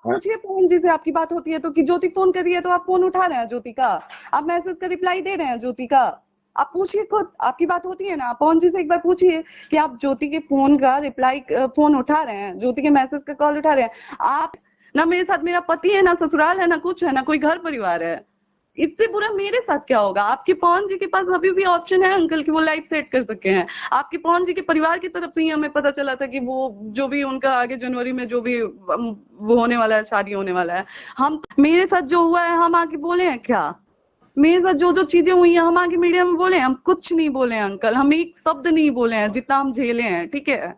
हाँ, पूछिए पवन जी से, आपकी बात होती है तो कि ज्योति फोन कर रही है तो आप फोन उठा रहे हैं ज्योति का, आप मैसेज का रिप्लाई दे रहे हैं ज्योति का। आप पूछिए खुद, आपकी बात होती है ना, पवन जी से एक बार पूछिए कि आप ज्योति के फोन का रिप्लाई, फोन उठा रहे हैं, ज्योति के मैसेज का कॉल उठा रहे हैं आप। ना मेरे साथ मेरा पति है, ना ससुराल है, ना कुछ है, ना कोई घर परिवार है। इससे बुरा मेरे साथ क्या होगा? आपके पवन जी के पास अभी भी ऑप्शन है अंकल कि वो लाइफ सेट कर सके हैं। आपके पवन जी के परिवार की तरफ से ही हमें पता चला था कि वो जो भी उनका आगे जनवरी में जो भी वो होने वाला है, शादी होने वाला है। हम, मेरे साथ जो हुआ है हम आके बोले हैं क्या? मेरे साथ जो जो चीजें हुई हैं हम आगे मीडिया में बोले हैं? हम कुछ नहीं बोले हैं अंकल, हम एक शब्द नहीं बोले हैं जितना हम झेले हैं, ठीक है।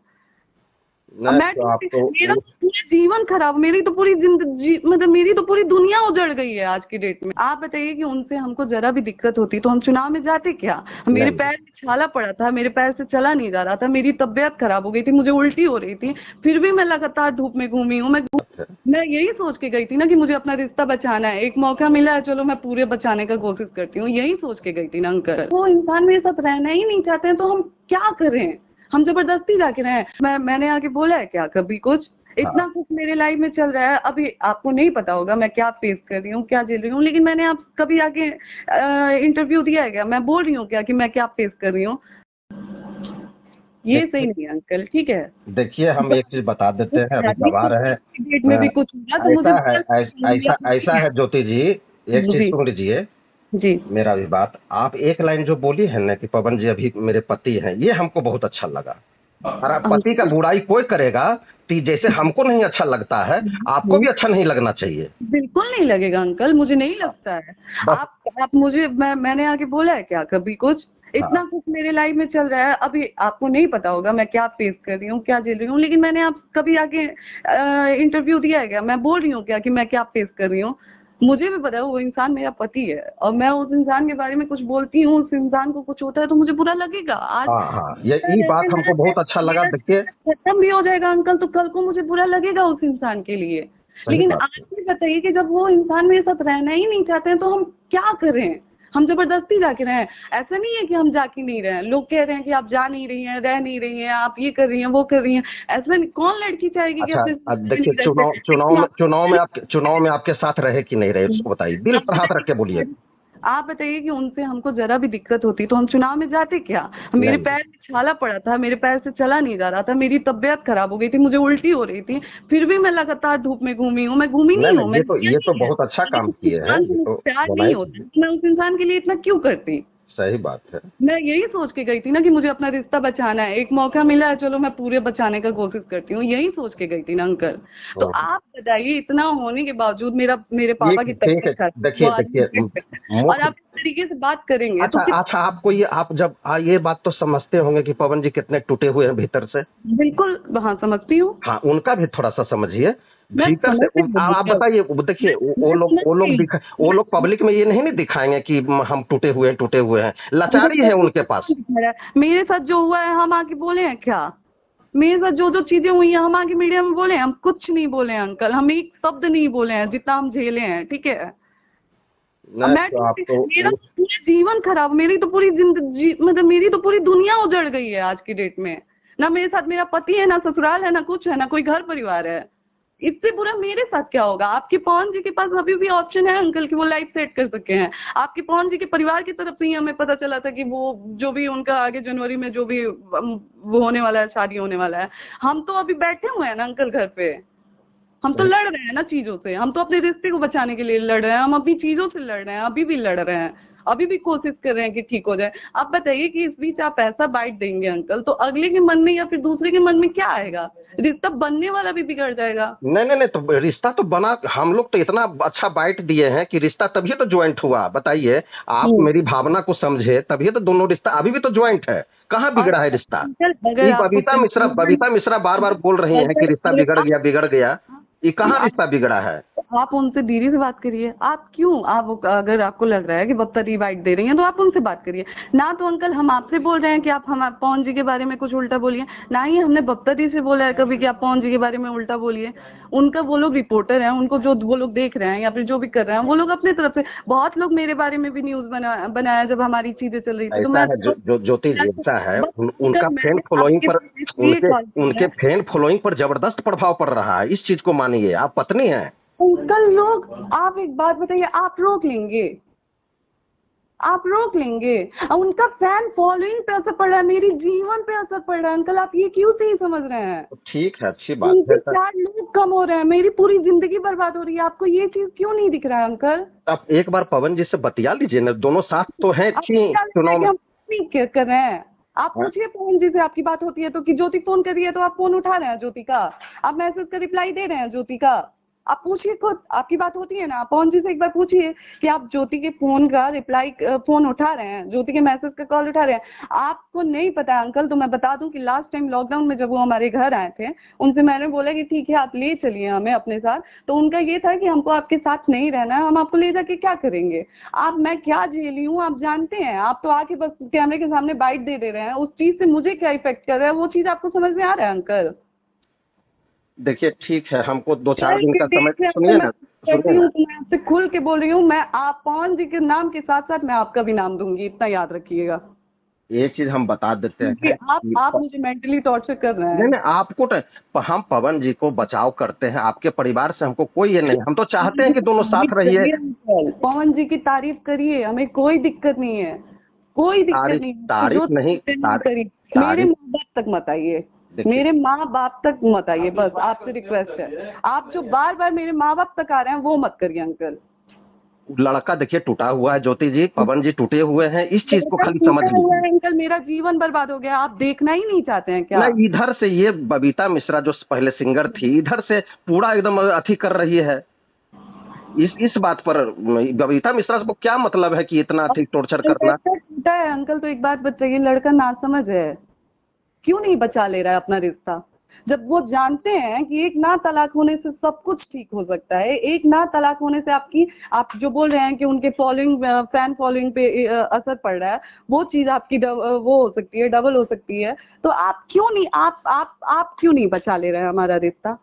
अब नहीं मैं तो आपको मेरा पूरा जीवन खराब, मेरी तो पूरी जिंदगी, मतलब मेरी तो पूरी दुनिया उजड़ गई है आज की डेट में। आप बताइए कि उनसे हमको जरा भी दिक्कत होती तो हम चुनाव में जाते क्या? मेरे नहीं। पैर में छाला पड़ा था, मेरे पैर से चला नहीं जा रहा था, मेरी तबीयत खराब हो गई थी, मुझे उल्टी हो रही थी, फिर भी मैं लगातार धूप में घूमी हूँ। मैं यही सोच के गई थी ना कि मुझे अपना रिश्ता बचाना है, एक मौका मिला है, चलो मैं पूरे बचाने का कोशिश करती हूँ, यही सोच के गई थी ना अंकल। वो इंसान मेरे साथ रहना ही नहीं चाहते हैं तो हम क्या करें? हम जबरदस्ती जाके रहे? मैंने आके बोला है क्या कभी कुछ? इतना हाँ, कुछ मेरे लाइफ में चल रहा है, अभी आपको नहीं पता होगा मैं क्या फेस कर रही हूँ, क्या झेल रही हूँ, लेकिन मैंने आप कभी आके इंटरव्यू दिया है क्या? मैं बोल रही हूँ क्या कि मैं क्या फेस कर रही हूँ? ये सही देखिए नहीं है अंकल, ठीक है। देखिए हम एक चीज बता देते हैं, अभी गवाह रहे। डेट में भी कुछ हुआ तो मुझे ऐसा है, बुरा ऐसा लगेगा, ठीक ऐसा है। है ज्योति जी, एक चीज जी सुन लीजिए। जी। मेरा भी बात, आप एक लाइन जो बोली है ना कि पवन जी अभी मेरे पति हैं, ये हमको बहुत अच्छा लगा। और आप पति का अंकल, बुराई कोई करेगा तो जैसे हमको नहीं अच्छा लगता है, आपको भी अच्छा नहीं लगना चाहिए। बिल्कुल नहीं लगेगा अंकल, मुझे नहीं हाँ, लगता है। बस। आप मुझे, मैंने आके बोला है क्या कभी कुछ? इतना हाँ, कुछ मेरे लाइफ में चल रहा है, अभी आपको नहीं पता होगा मैं क्या फेस कर रही हूँ, क्या झेल रही हूँ, लेकिन मैंने आप कभी आके इंटरव्यू दिया है क्या? मैं बोल रही हूँ क्या कि मैं क्या फेस कर रही हूँ? मुझे भी पता है वो इंसान मेरा पति है, और मैं उस इंसान के बारे में कुछ बोलती हूँ, उस इंसान को कुछ होता है तो मुझे बुरा लगेगा। आज हाँ, हाँ, ये बात रहते हमको रहते बहुत अच्छा लगा, मेरा देखिए। खत्म भी हो जाएगा अंकल, तो कल को मुझे बुरा लगेगा उस इंसान के लिए। सही लेकिन बात आज है। भी बताइए कि जब वो इंसान मेरे साथ रहना ही नहीं चाहते हैं तो हम क्या करें? हम जबरदस्ती जाके रहे हैं? ऐसा नहीं है कि हम जाके नहीं रहे हैं, लोग कह रहे हैं कि आप जा नहीं रही हैं, रह नहीं रही हैं, आप ये कर रही हैं, वो कर रही हैं। ऐसा नहीं, कौन लड़की चाहेगी कि अच्छा, अपने अब साथ देखिए, नहीं रहते, लेकिन चुनाव में आपके साथ रहे कि नहीं रहे, उसको बताइए, दिल आप पर हाथ रख के बोलिए। बताइए, आप बताइए कि उनसे हमको जरा भी दिक्कत होती तो हम चुनाव में जाते क्या? मेरे नहीं, पैर में छाला पड़ा था, मेरे पैर से चला नहीं जा रहा था, मेरी तबीयत खराब हो गई थी, मुझे उल्टी हो रही थी, फिर भी मैं लगातार धूप में घूमी हूँ। मैं घूमी नहीं, नहीं हूँ, नहीं, मैंने किया ये तो नहीं है। बहुत अच्छा अगर काम उस किए हैं, इंसान ये को तो मुझसे प्यार होना ही नहीं होता चाहिए। तो मैं उस इंसान के लिए इतना क्यों करती? सही बात है। मैं यही सोच के गई थी ना कि मुझे अपना रिश्ता बचाना है, एक मौका मिला है, चलो मैं पूरे बचाने का कोशिश करती हूँ, यही सोच के गई थी ना अंकल। तो हम्म। आप बताइए, इतना होने के बावजूद मेरे पापा ठीक की ठीक तबीयत है। खराब है, वो देखिए आज देखिए मुझे कहते हैं, और मुख्य। आप इस तरीके से बात करेंगे तो अच्छा, किस? अच्छा, आपको ये, आप जब ये बात तो समझते होंगे कि पवन जी कितने टूटे हुए हैं भीतर से। बिल्कुल, हाँ समझती हूँ। हाँ, उनका भी थोड़ा सा समझिए। मैं भीतर से समझ रही हूँ आप क्या, बताइए, देखिए वो मैं लोग समझ वो लोग रही दिखा हूँ। वो लोग पब्लिक में ये नहीं दिखाएंगे कि हम टूटे हुए हैं, टूटे हुए हैं, लाचारी है जबरदस्ती उनके से कौन पास। दिखा रहा है? मेरे साथ जो हुआ है हम आके बोले हैं क्या? मेरे साथ जो जो चीजें हुई हैं हम आके मीडिया में बोले हैं? हम कुछ नहीं बोले हैं अंकल, हम एक शब्द नहीं बोले हैं जितना हम झेले हैं, ठीक है। अब नहीं मैं तो आपको मेरा पूरा जीवन खराब, मेरी तो पूरी जिंदगी, मतलब मेरी तो पूरी दुनिया उजड़ गई है आज की डेट में। ना मेरे साथ मेरा पति है, ना ससुराल है, ना कुछ है, ना कोई घर परिवार है। इससे बुरा मेरे साथ क्या होगा? आपके पवन जी के पास अभी भी ऑप्शन है अंकल कि वो लाइफ सेट कर सके हैं। आपके पवन जी के परिवार की तरफ से ही हमें पता चला था कि वो जो भी उनका आगे जनवरी में जो भी वो होने वाला है, शादी होने वाला है। हम तो अभी बैठे हुए हैं ना अंकल घर पे, हम तो सही। लड़ रहे हैं ना चीजों से, हम तो अपने रिश्ते को बचाने के लिए लड़ रहे हैं, हम अपनी चीजों से लड़ रहे हैं, अभी भी लड़ रहे हैं, अभी भी कोशिश कर रहे हैं कि ठीक हो जाए। आप बताइए कि इस बीच आप ऐसा बाइट देंगे अंकल तो अगले के मन में या फिर दूसरे के मन में क्या आएगा? रिश्ता बनने वाला भी बिगड़ जाएगा। नहीं, नहीं, नहीं, तो रिश्ता तो बना, हम लोग तो इतना अच्छा बाइट दिए हैं कि रिश्ता तभी तो ज्वाइंट हुआ, बताइए। आप हम्म। मेरी भावना को समझे, तभी तो दोनों रिश्ता अभी भी तो ज्वाइंट है। कहाँ और बिगड़ा है रिश्ता? अंकल अगर ये आपको बबीता मिश्रा बार बार बोल रही हैं कि अगर रिश्ता अगर बिगड़ गया, बिगड़ गया। ये कहाँ आप रिश्ता बिगड़ा है? आप उनसे धीरे से बात करिए। आप क्यों, आप अगर आपको लग रहा है कि बदतरी बाइट दे रही हैं तो आप उनसे बात करिए ना। तो अंकल हम आपसे बोल रहे हैं कि आप हम पवन जी के बारे में कुछ उल्टा बोलिए, ना ही हमने बदतरी से बोला है कभी कि आप पवन जी के बारे में उल्टा बोलिए। उनका, वो लोग रिपोर्टर हैं, उनको जो वो लोग देख रहे हैं या फिर जो भी कर रहे हैं वो लोग अपने तरफ से, बहुत लोग मेरे बारे में भी न्यूज बनाया जब हमारी चीजें चल रही थी तो ऐसा मैं है जो जो ज्योति जी, ऐसा है, बस उनका अंकल फैन मैंने फॉलोइंग आपके पर, पास इसलिए उनके कॉल किया उनके है। फैन फॉलोइंग पर जबरदस्त प्रभाव पड़ रहा है, इस चीज को मानिए। आप पत्नी हैं। अंकल लोग, आप एक बात बताइए, आप रोक लेंगे? आप रोक लेंगे? उनका फैन फॉलोइंग पे असर पड़ रहा है, मेरी जीवन पे असर पड़ रहा है अंकल, आप ये क्यों नहीं समझ रहे हैं? तो ठीक है, अच्छी बात उनके है सर। 4 लोग कम हो रहे हैं, मेरी पूरी जिंदगी बर्बाद हो रही है, आपको ये चीज क्यों नहीं दिख रहा है अंकल? आप एक बार पवन जी से बतिया लीजिए ना, दोनों साथ तो हैं आप अच्छी क्या लगता है चुनाव कि में। हम नहीं कर रहे हैं? आप हाँ? पूछिए पवन जी से, आपकी बात होती है तो, कि ज्योति फोन कर रही है तो आप फोन उठा रहे हैं ज्योति का, आप मैसेज का रिप्लाई दे रहे हैं ज्योति का, आप पूछिए खुद, आपकी बात होती है ना, पवन जी से एक बार पूछिए कि आप ज्योति के फोन का रिप्लाई, फोन उठा रहे हैं, ज्योति के मैसेज का कॉल उठा रहे हैं? आपको नहीं पता है अंकल, तो मैं बता दूं कि लास्ट टाइम लॉकडाउन में जब वो हमारे घर आए थे, उनसे मैंने बोला कि ठीक है आप ले चलिए हमें अपने साथ, तो उनका ये था कि हमको आपके साथ नहीं रहना है, हम आपको ले जाके क्या करेंगे? आप, मैं क्या झेली हूँ आप जानते हैं? आप तो आके बस कैमरे के सामने बाइट दे रहे हैं, उस चीज से मुझे क्या इफेक्ट कर रहा है वो चीज आपको समझ में आ रहा है अंकल? देखिए ठीक है, हमको 2-4 कल दिन के का समय, डेट में आपको सुनिए मैं ना, कहती सुनिए हूँ ना। तो मैं आपसे खुल के बोल रही हूँ, मैं आप पवन जी के नाम के साथ साथ मैं आपका भी नाम दूंगी, इतना याद रखिएगा, एक चीज हम बता देते क्योंकि हैं कि आप मुझे मेंटली टॉर्चर कर रहे नहीं हैं। नहीं, आपको हम पवन जी को बचाव करते हैं, आपके परिवार से हमको कोई ये नहीं, हम तो चाहते हैं कि दोनों तारीफ साथ रहिए। करिए अंकल, पवन जी की तारीफ करिए, हमें कोई दिक्कत नहीं है, कोई दिक्कत तारीफ, नहीं है, आपको तारीफ जो नहीं, चाहते हैं वो करिए, मेरे तारीफ। माँ बाप तक मत आइए, देखिए, मेरे माँ बाप तक मत आइए, बस आपसे रिक्वेस्ट है, आप जो बार बार मेरे माँ बाप तक आ रहे हैं वो मत करिए अंकल। लड़का देखिए टूटा हुआ है, ज्योति जी, पवन जी टूटे हुए हैं, इस चीज को मेरा खाली समझ टूटा हुआ लीजिए। है अंकल, मेरा जीवन बर्बाद हो गया, आप देखना ही नहीं चाहते हैं ना क्या? इधर से ये बबीता मिश्रा जो पहले सिंगर थी, इधर से पूरा एकदम अथी कर रही है इस बात पर। बबीता मिश्रा को क्या मतलब है कि इतना अथी टॉर्चर करना। लड़का टूटा है अंकल, तो एक बात बताइए, लड़का नासमझ है, क्यों नहीं बचा ले रहा है अपना रिश्ता? जब वो जानते हैं कि एक ना तलाक होने से सब कुछ ठीक हो सकता है, एक ना तलाक होने से आपकी, आप जो बोल रहे हैं कि उनके फॉलोइंग, फैन फॉलोइंग पे असर पड़ रहा है, वो चीज आपकी वो हो सकती है, डबल हो सकती है, तो आप क्यों नहीं, आप क्यों नहीं बचा ले रहे हैं हमारा रिश्ता?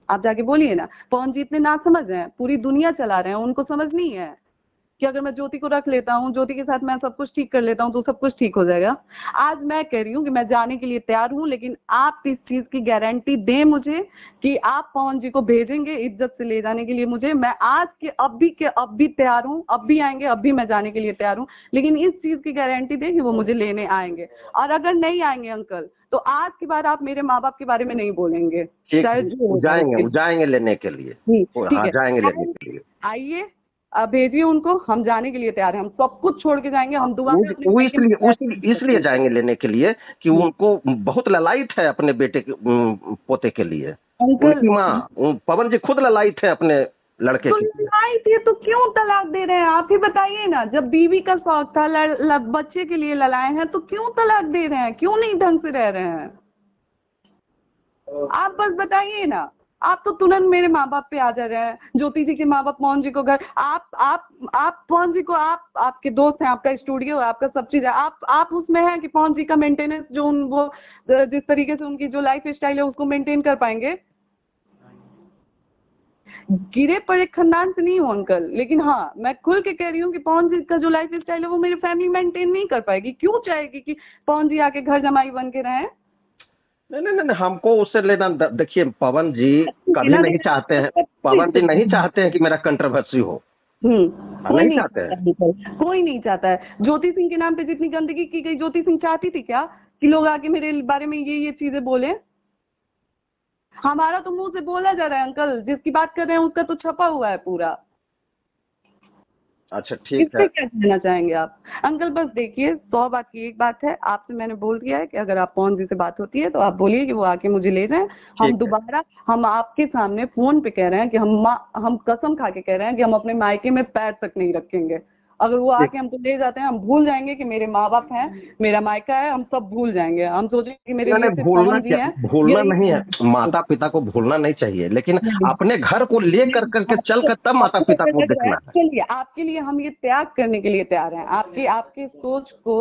आप जाके बोलिए ना, पवन जी इतने नासमझ हैं, पूरी दुनिया चला रहे हैं, उनको समझ नहीं है कि अगर मैं ज्योति को रख लेता हूँ, ज्योति के साथ मैं सब कुछ ठीक कर लेता हूँ तो सब कुछ ठीक हो जाएगा। आज मैं कह रही हूँ कि मैं जाने के लिए तैयार हूँ, लेकिन आप इस चीज की गारंटी दें मुझे कि आप पवन जी को भेजेंगे इज्जत से ले जाने के लिए मुझे। मैं आज के अब भी तैयार हूँ, अब भी आएंगे, अब भी मैं जाने के लिए तैयार हूँ, लेकिन इस चीज की गारंटी दें कि वो मुझे लेने आएंगे। और अगर नहीं आएंगे अंकल, तो आज के बाद आप मेरे माँ बाप के बारे में नहीं बोलेंगे, ठीक चाहे है, जो वो हो जाए जाएंगे, उसके वो लिए। जाएंगे लेने के लिए। ठीक हाँ, है, जाएंगे लेने के लिए। आइए, आप भेजिए उनको, हम जाने के लिए तैयार हैं, हम सब कुछ छोड़ के जाएंगे, हम दोबारा अपने वो मायके में इसलिए पैर नहीं इसलिए रखेंगे। जाएंगे लेने के लिए कि उनको बहुत ललायत है अपने बेटे के पोते के लिए। अंकल, उनकी माँ पवन जी खुद ललायत है अपने लड़के तो के लिए। लड़ाई थी तो क्यों तलाक दे रहे हैं? आप ही बताइए ना, जब बीवी का शौक था, बच्चे के लिए लड़ाए हैं, तो क्यों तलाक दे रहे हैं? क्यों नहीं ढंग से रह रहे हैं? आप बस बताइए ना। आप तो तुरंत मेरे माँ बाप पे आ जा रहे हैं, ज्योति जी के माँ बाप मोहन जी को घर, आप पवन जी को, आप आपके दोस्त हैं, आपका स्टूडियो है, आपका सब चीज है, आप उसमें हैं कि पवन जी का मेंटेनेंस जो वो जिस तरीके से उनकी जो लाइफ स्टाइल है उसको मेंटेन कर पाएंगे? गिरे पड़े खानदान से नहीं हूँ अंकल, लेकिन हाँ मैं खुल के कह रही हूँ कि पवन जी का जो लाइफ स्टाइल है वो मेरी फैमिली मेंटेन नहीं कर पाएगी। क्यों चाहेगी कि पवन जी आके घर जमाई बन के रहें? नहीं नहीं नहीं, हमको उससे लेना, देखिए पवन जी कभी लेना नहीं देना चाहते हैं, कोई पवन जी इज्जत नहीं नहीं। चाहते हैं कि मेरा कंट्रोवर्सी हो। कोई नहीं नहीं चाहते चाहता हैं। अंकल, कोई नहीं चाहता है। ज्योति सिंह के नाम पे जितनी गंदगी की गई, ज्योति सिंह चाहती थी क्या कि लोग आके मेरे बारे में ये चीजें बोले? हमारा तो मुंह से बोला जा रहा है अंकल, जिसकी बात कर रहे हैं उसका तो छपा हुआ है पूरा। अच्छा ठीक इससे है। क्या कहना चाहेंगे आप अंकल? बस देखिए, 100 बात की एक बात है, आपसे मैंने बोल दिया है कि अगर आप पवन जी से बात होती है तो आप बोलिए कि वो आके मुझे ले जाएं। हम ठीक है। दोबारा, हम आपके सामने फोन पे कह रहे हैं कि हम कसम खा के कह रहे हैं कि हम अपने मायके में पैर तक नहीं रखेंगे। अगर वो ठीक। आके हमको ले जाते हैं, हम भूल जाएंगे कि मेरे माँ बाप हैं, मेरा मायका है, हम सब भूल जाएंगे। हम सोचेंगे कि मेरे नहीं लिए नहीं, सिर्फ भूलना पवन जी क्या, हैं, भूलना यही नहीं है, सब। माता पिता को भूलना नहीं चाहिए, लेकिन नहीं, अपने घर को ले कर नहीं, करके चल आपको कर तब माता आपको पिता अगर को लग रहा है, देखना है। चलिए आपके लिए हम ये त्याग करने के लिए तैयार हैं, आपकी आपकी सोच को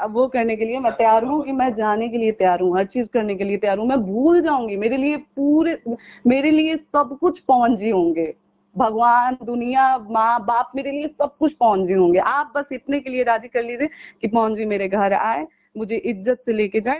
वो करने के लिए मैं तैयार हूँ कि मैं जाने के लिए तैयार हूँ, हर चीज करने के लिए तैयार हूँ। मैं भूल जाऊंगी, मेरे लिए सब कुछ पवन जी होंगे, भगवान, दुनिया, माँ बाप, मेरे लिए सब कुछ पवन जी होंगे। आप बस इतने के लिए राजी कर लीजिए कि पवन जी मेरे घर आए, मुझे इज्जत से लेके जाए।